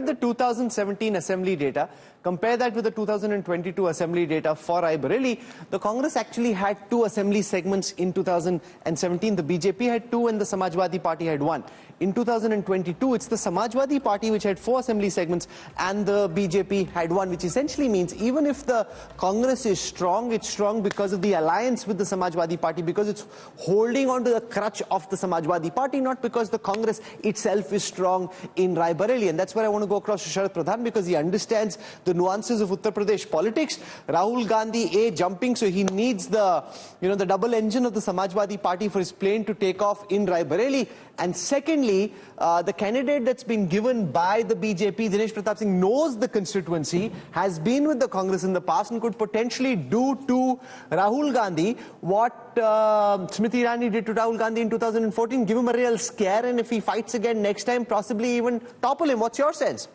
at the 2017 assembly data, compare that with the 2022 assembly data for Raebareli, the Congress actually had 2 assembly segments in 2017. The BJP had 2 and the Samajwadi Party had 1. In 2022, it's the Samajwadi Party which had 4 assembly segments and the BJP had 1, which essentially means even if the Congress is strong, it's strong because of the alliance with the Samajwadi Party, because it's holding on to the crutch of the Samajwadi Party, not because the Congress itself is strong in Raebareli. And that's where I want to go across to Sharad Pradhan, because he understands the nuances of Uttar Pradesh politics. Rahul Gandhi, jumping, so he needs the, the double engine of the Samajwadi Party for his plane to take off in Raebareli. And secondly, the candidate that's been given by the BJP, Dinesh Pratap Singh, knows the constituency, has been with the Congress in the past and could potentially do to Rahul Gandhi what Smriti Irani did to Rahul Gandhi in 2014, give him a real scare, and if he fights again next time, possibly even topple him. What's your sense?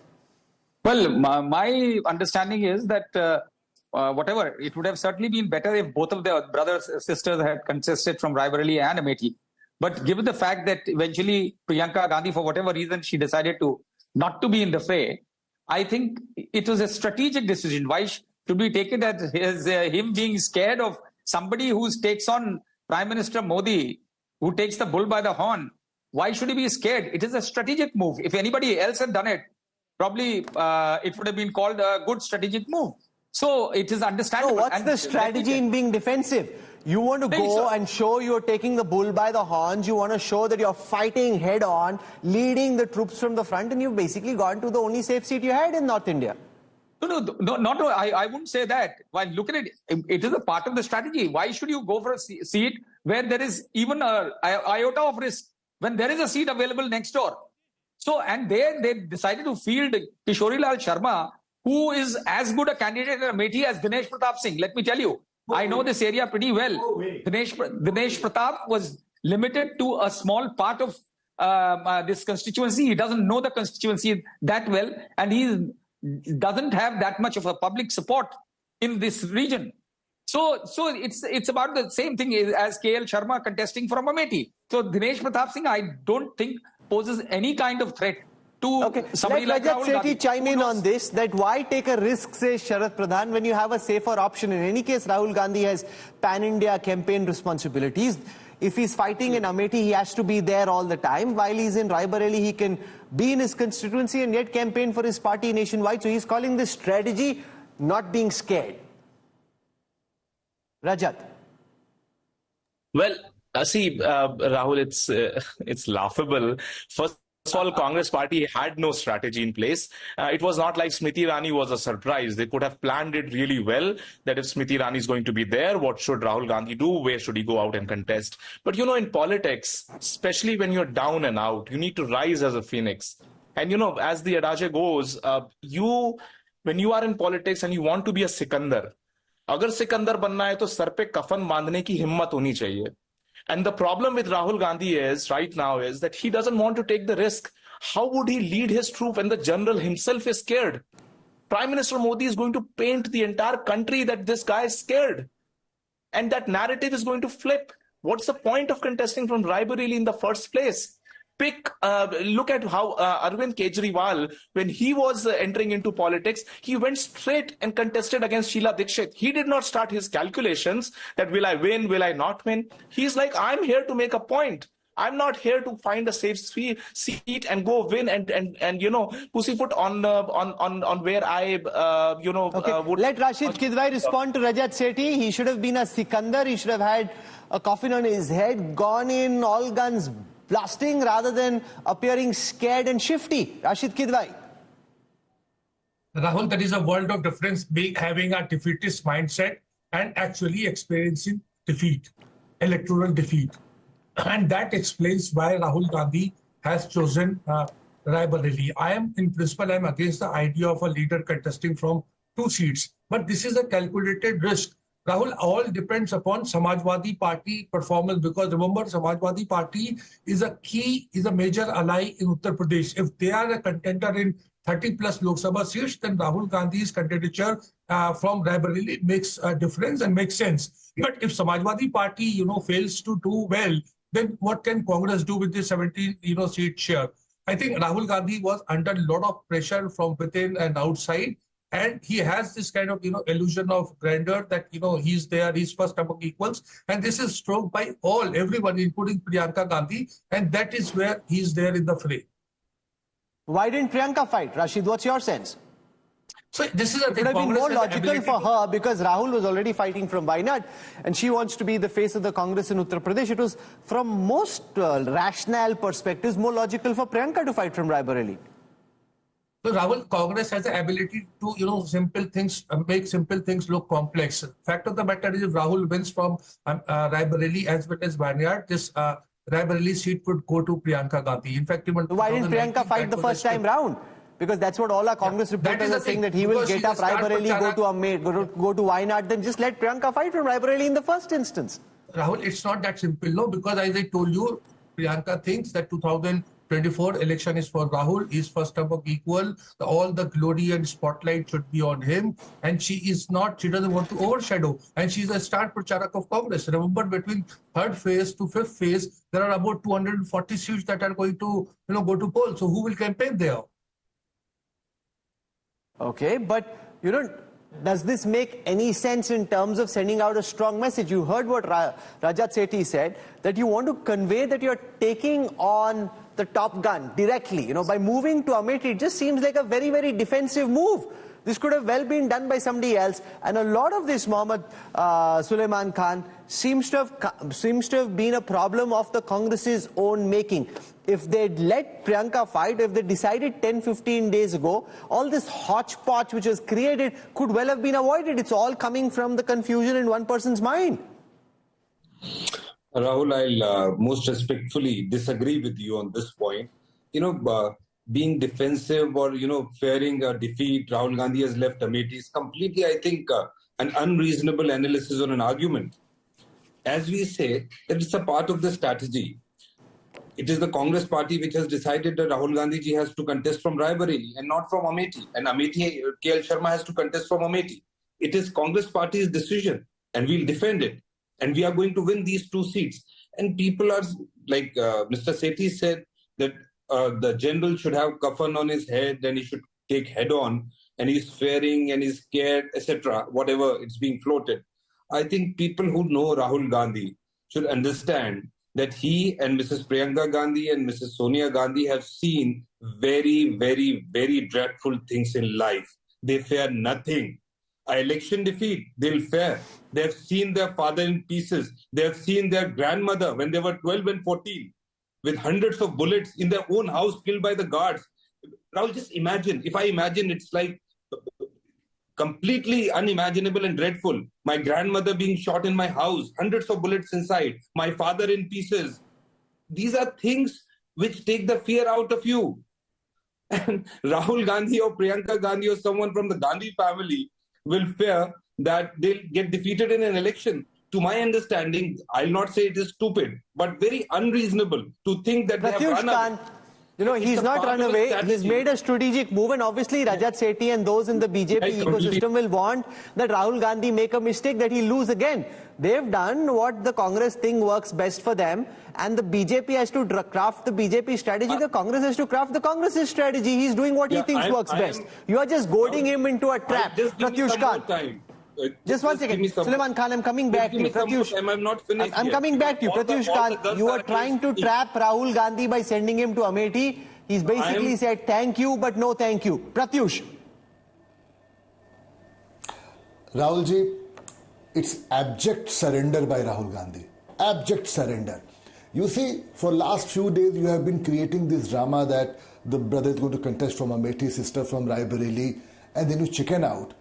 Well, my understanding is that whatever, it would have certainly been better if both of the brothers and sisters had contested from Raebareli and Amethi. But given the fact that eventually Priyanka Gandhi, for whatever reason, she decided not to be in the fray, I think it was a strategic decision. Why should we take it as him being scared of somebody who takes on Prime Minister Modi, who takes the bull by the horn? Why should he be scared? It is a strategic move. If anybody else had done it, probably it would have been called a good strategic move. So it is understandable. No, what's the strategy in being defensive? You want to go and show you're taking the bull by the horns. You want to show that you're fighting head on, leading the troops from the front, and you've basically gone to the only safe seat you had in North India. No, I wouldn't say that. While look at it, it is a part of the strategy. Why should you go for a seat where there is even an iota of risk, when there is a seat available next door? So, and they decided to field Kishorilal Sharma, who is as good a candidate in Amethi as Dinesh Pratap Singh. Let me tell you, I know this area pretty well. Dinesh Pratap was limited to a small part of this constituency. He doesn't know the constituency that well, and he doesn't have that much of a public support in this region. So it's about the same thing as KL Sharma contesting from Amethi. So Dinesh Pratap Singh, I don't think poses any kind of threat to somebody like Rahul Gandhi. Let Rajat Sethi chime in on this, that why take a risk, says Sharad Pradhan, when you have a safer option. In any case, Rahul Gandhi has pan-India campaign responsibilities. If he's fighting in Amethi, he has to be there all the time. While he's in Raebareli, he can be in his constituency and yet campaign for his party nationwide. So he's calling this strategy, not being scared. Rajat. Well, see, Rahul, it's laughable. First of all, Congress party had no strategy in place. It was not like Smriti Irani was a surprise. They could have planned it really well, that if Smriti Irani is going to be there, what should Rahul Gandhi do? Where should he go out and contest? But, in politics, especially when you're down and out, you need to rise as a phoenix. And, as the adage goes, when you are in politics and you want to be a Sikandar, अगर सिकंदर बनना है तो sir पे कफन बांधने की हिम्मत होनी चाहिए. And the problem with Rahul Gandhi right now is that he doesn't want to take the risk. How would he lead his troop when the general himself is scared? Prime Minister Modi is going to paint the entire country that this guy is scared. And that narrative is going to flip. What's the point of contesting from Raebareli in the first place? Look at how Arvind Kejriwal, when he was entering into politics, he went straight and contested against Sheila Dikshit. He did not start his calculations that will I win, will I not win. He's like, I'm here to make a point. I'm not here to find a safe seat and go win and pussyfoot on where I would. Let Rashid Kidwai respond to Rajat Sethi. He should have been a Sikandar. He should have had a coffin on his head, gone in all guns blasting rather than appearing scared and shifty. Rashid Kidwai. Rahul, there is a world of difference having a defeatist mindset and actually experiencing defeat, electoral defeat. And that explains why Rahul Gandhi has chosen Raebareli. In principle, I am against the idea of a leader contesting from 2 seats. But this is a calculated risk. Rahul, all depends upon Samajwadi Party performance, because remember, Samajwadi Party is a major ally in Uttar Pradesh. If they are a contender in 30 plus Lok Sabha seats, then Rahul Gandhi's candidature from Raebareli makes a difference and makes sense. But if Samajwadi Party, fails to do well, then what can Congress do with the 70, seat share? I think Rahul Gandhi was under a lot of pressure from within and outside. And he has this kind of, illusion of grandeur that, he's there, he's first among equals. And this is stroked by everyone, including Priyanka Gandhi. And that is where he's there in the fray. Why didn't Priyanka fight? Rashid, what's your sense? So this is it would have been more logical for her because Rahul was already fighting from Wayanad and she wants to be the face of the Congress in Uttar Pradesh. It was, from most rational perspectives, more logical for Priyanka to fight from Raebareli. So Rahul, Congress has the ability to, simple things, make simple things look complex. Fact of the matter is, if Rahul wins from Raebareli as well as Wayanad, this Raebareli seat would go to Priyanka Gandhi. In fact, even why didn't Priyanka fight the first time round? Because that's what all our Congress reporters are saying, that he will get up Raebareli, go to Wayanad, then just let Priyanka fight from Raebareli in the first instance. Rahul, it's not that simple, no, because as I told you, Priyanka thinks that 2024 election is for Rahul, he's first among equal, all the glory and spotlight should be on him, and she doesn't want to overshadow, and she's a star pracharak of Congress. Remember, between third phase to fifth phase, there are about 240 seats that are going to, go to poll. So who will campaign there? Okay, but, does this make any sense in terms of sending out a strong message? You heard what Rajat Sethi said, that you want to convey that you're taking on the top gun directly. By moving to Amethi, it just seems like a very, very defensive move. This could have well been done by somebody else. And a lot of this, Mohammad Suleiman Khan, seems to have been a problem of the Congress's own making. If they'd let Priyanka fight, if they decided 10-15 days ago, all this hodgepodge which was created could well have been avoided. It's all coming from the confusion in one person's mind. Rahul, I'll most respectfully disagree with you on this point. Being defensive or, fearing a defeat, Rahul Gandhi has left Amethi is completely, I think, an unreasonable analysis on an argument. As we say, that it's a part of the strategy. It is the Congress party which has decided that Rahul Gandhi ji has to contest from Raebareli and not from Amethi. And Amethi, KL Sharma has to contest from Amethi. It is Congress party's decision and we'll defend it. And we are going to win these two seats. And people are, like Mr. Sethi said, that the general should have kafan on his head and he should take head on, and he's fearing and he's scared, etc., whatever it's being floated. I think people who know Rahul Gandhi should understand that he and Mrs. Priyanka Gandhi and Mrs. Sonia Gandhi have seen very, very, very dreadful things in life. They fear nothing. An election defeat, they'll fear. They have seen their father in pieces. They have seen their grandmother when they were 12 and 14 with hundreds of bullets in their own house killed by the guards. Rahul, just imagine. If I imagine, it's like completely unimaginable and dreadful. My grandmother being shot in my house, hundreds of bullets inside, my father in pieces. These are things which take the fear out of you. And Rahul Gandhi or Priyanka Gandhi or someone from the Gandhi family will fear that they'll get defeated in an election. To my understanding, I'll not say it is stupid, but very unreasonable to think that they have run away. He's not run away. He's made a strategic move, and obviously Rajat Sethi and those in the BJP ecosystem will want that Rahul Gandhi make a mistake, that he lose again. They've done what the Congress think works best for them, and the BJP has to craft the BJP strategy. The Congress has to craft the Congress's strategy. He's doing what he thinks works best. You are just goading him into a trap. Pratyush Khan. Just one second. Suleiman Khan, I'm coming back to you. Pratyush, I'm not finished I'm coming back to you. Pratyush Khan, you are trying to trap Rahul Gandhi by sending him to Amethi. He's basically said thank you, but no thank you. Pratyush. Rahul ji, it's abject surrender by Rahul Gandhi. Abject surrender. You see, for last few days you have been creating this drama that the brother is going to contest from Amethi, sister from Raebareli, and then you chicken out.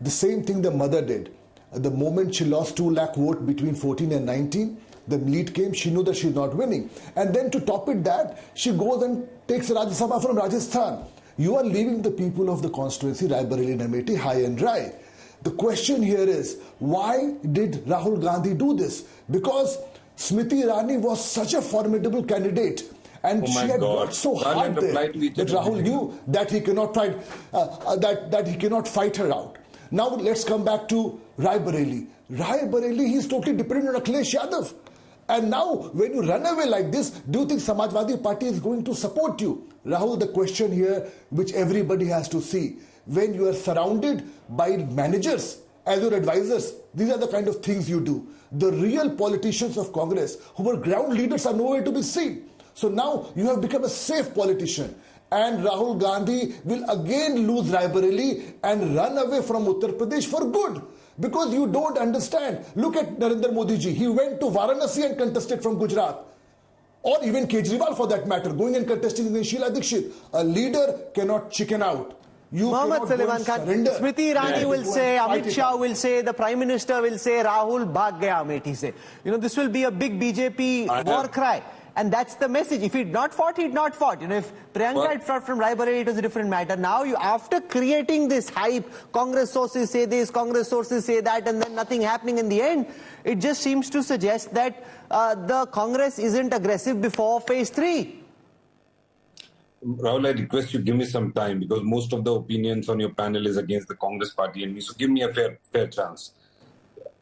The same thing the mother did. The moment she lost 2 lakh vote between 14 and 19, the lead came, she knew that she's not winning. And then to top it that, she goes and takes Rajya Sabha from Rajasthan. You are leaving the people of the constituency, Raebareli and Amethi, high and dry. The question here is, why did Rahul Gandhi do this? Because Smriti Irani was such a formidable candidate. And she had worked so hard there that Rahul knew that he cannot fight, that he cannot fight her out. Now let's come back to Raebareli. Raebareli, he's totally dependent on Akhilesh Yadav. And now, when you run away like this, do you think Samajwadi Party is going to support you? Rahul, the question here, which everybody has to see, when you are surrounded by managers as your advisors, these are the kind of things you do. The real politicians of Congress, who were ground leaders, are nowhere to be seen. So now you have become a safe politician. And Rahul Gandhi will again lose Raebareli and run away from Uttar Pradesh for good. Because you don't understand. Look at Narendra Modi ji. He went to Varanasi and contested from Gujarat. Or even Kejriwal for that matter, going and contesting against Sheila Dikshit. A leader cannot chicken out. Mohammad Sulaiman Khan, Smriti Irani will say, Amit Shah will say, the Prime Minister will say, Rahul bhag gaya Amethi se. You know, this will be a big BJP war cry. And that's the message. If he'd not fought, he'd not fought. You know, if Priyanka had fought from Raebareli, it was a different matter. Now, after creating this hype, Congress sources say this, Congress sources say that, and then nothing happening in the end, it just seems to suggest that the Congress isn't aggressive before phase 3. Rahul, I request you give me some time because most of the opinions on your panel is against the Congress party and me. So give me a fair chance.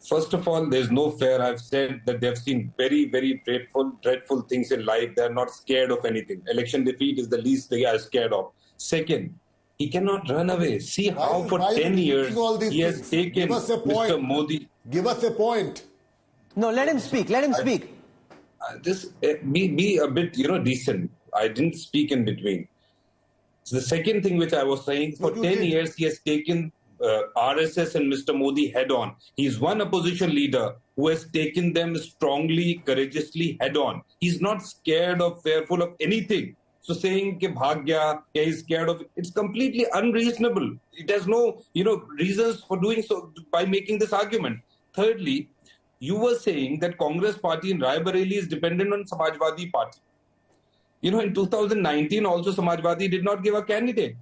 First of all, there's no fair. I've said that they've seen very, very dreadful things in life. They're not scared of anything. Election defeat is the least they are scared of. Second, he cannot run away. See how for 10 years he has taken Mr. Modi. Give us a point. No, let him speak. Let him speak. Be a bit, decent. I didn't speak in between. So the second thing which I was saying, for 10 years he has taken RSS and Mr. Modi head on. He's one opposition leader who has taken them strongly, courageously head on. He's not scared or fearful of anything. So saying ke bhag gaya, he's scared of, it's completely unreasonable. It has no, reasons for doing so by making this argument. Thirdly, you were saying that Congress party in Raebareli is dependent on Samajwadi Party. In 2019 also Samajwadi did not give a candidate.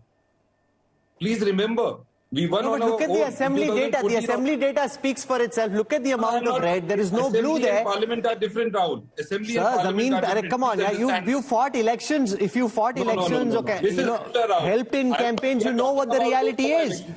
Please remember. We won on look at the assembly data. The assembly data speaks for itself. Look at the amount of red. There is no blue there. Assembly and parliament are different, Rahul. Assembly and parliament are different. Come on, you fought elections. If you fought elections, okay, helped in campaigns, you know what the reality is.